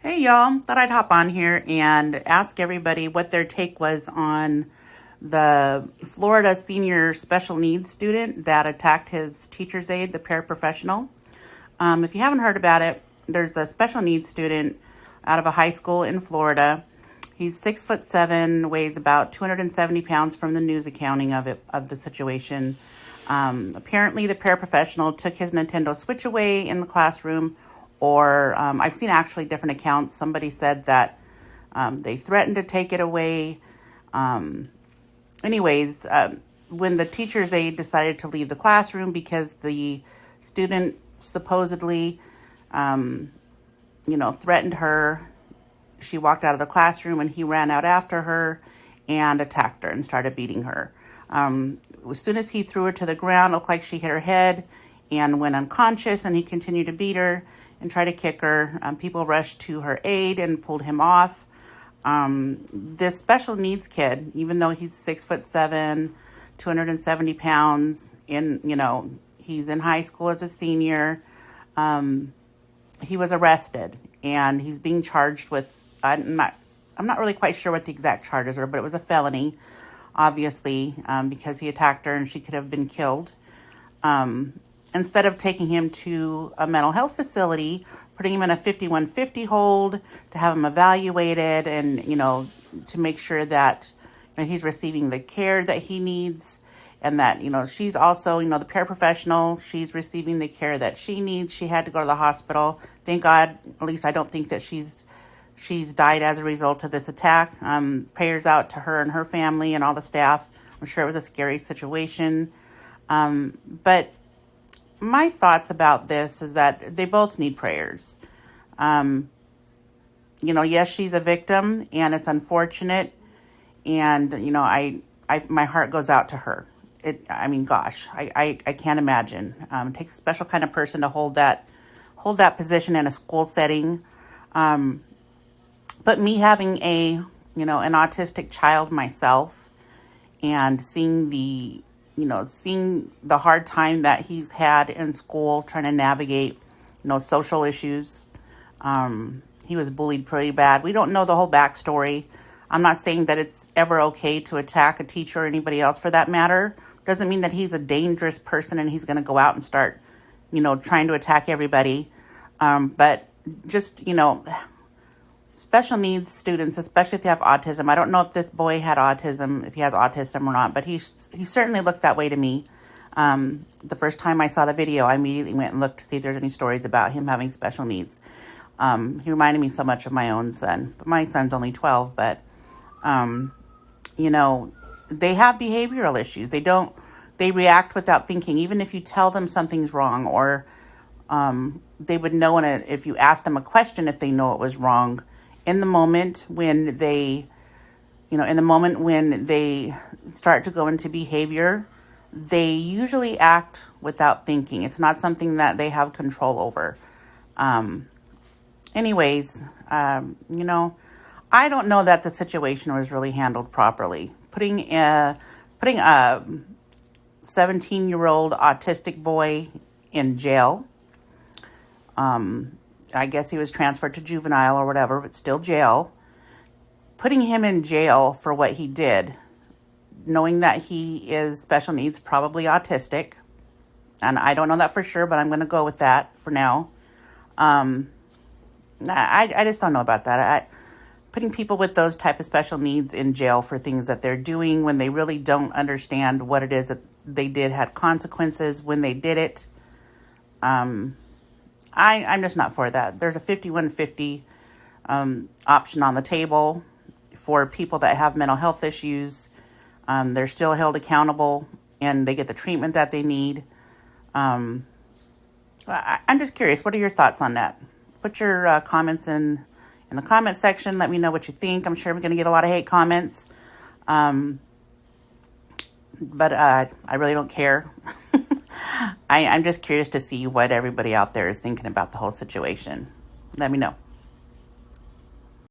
Hey y'all, thought I'd hop on here and ask everybody what their take was on the Florida senior special needs student that attacked his teacher's aide, the paraprofessional. If you haven't heard about it, there's a special needs student out of a high school in Florida. He's 6'7", weighs about 270 pounds from the news accounting of the situation. Apparently, the paraprofessional took his Nintendo Switch away in the classroom, or I've seen actually different accounts. Somebody said that they threatened to take it away. Anyways, when the teacher's aide decided to leave the classroom because the student supposedly, threatened her, she walked out of the classroom and he ran out after her and attacked her and started beating her. As soon as he threw her to the ground, it looked like she hit her head and went unconscious, and he continued to beat her and try to kick her. People rushed to her aid and pulled him off. This special needs kid, even though he's 6'7", 270 pounds, he's in high school as a senior. He was arrested and he's being charged with, I'm not really quite sure what the exact charges were, but it was a felony, obviously, because he attacked her and she could have been killed. Instead of taking him to a mental health facility, putting him in a 5150 hold to have him evaluated and, to make sure that he's receiving the care that he needs, and that, she's also, the paraprofessional, she's receiving the care that she needs. She had to go to the hospital. Thank God, at least I don't think that she's died as a result of this attack. Prayers out to her and her family and all the staff. I'm sure it was a scary situation. But my thoughts about this is that they both need prayers. Yes, she's a victim and it's unfortunate. And, my heart goes out to her. I can't imagine. It takes a special kind of person to hold that position in a school setting. But me having an autistic child myself, and seeing the hard time that he's had in school trying to navigate, social issues. He was bullied pretty bad. We don't know the whole backstory. I'm not saying that it's ever okay to attack a teacher or anybody else for that matter. Doesn't mean that he's a dangerous person and he's going to go out and start, trying to attack everybody. But just, special needs students, especially if they have autism. I don't know if this boy had autism, if he has autism or not, but he certainly looked that way to me. The first time I saw the video, I immediately went and looked to see if there's any stories about him having special needs. He reminded me so much of my own son. But my son's only 12, but, they have behavioral issues. They react without thinking. Even if you tell them something's wrong, or they would know if you asked them a question, if they know it was wrong. In the moment when they start to go into behavior, they usually act without thinking. It's not something that they have control over. I don't know that the situation was really handled properly. Putting a 17-year-old autistic boy in jail. I guess he was transferred to juvenile or whatever, but still jail. Putting him in jail for what he did, knowing that he is special needs, probably autistic. And I don't know that for sure, but I'm going to go with that for now. I just don't know about that. Putting people with those type of special needs in jail for things that they're doing when they really don't understand what it is that they did, had consequences when they did it. I'm just not for that. There's a 5150 option on the table for people that have mental health issues. They're still held accountable and they get the treatment that they need. I'm just curious. What are your thoughts on that? Put your comments in the comment section. Let me know what you think. I'm sure I'm going to get a lot of hate comments. But I really don't care. I'm just curious to see what everybody out there is thinking about the whole situation. Let me know.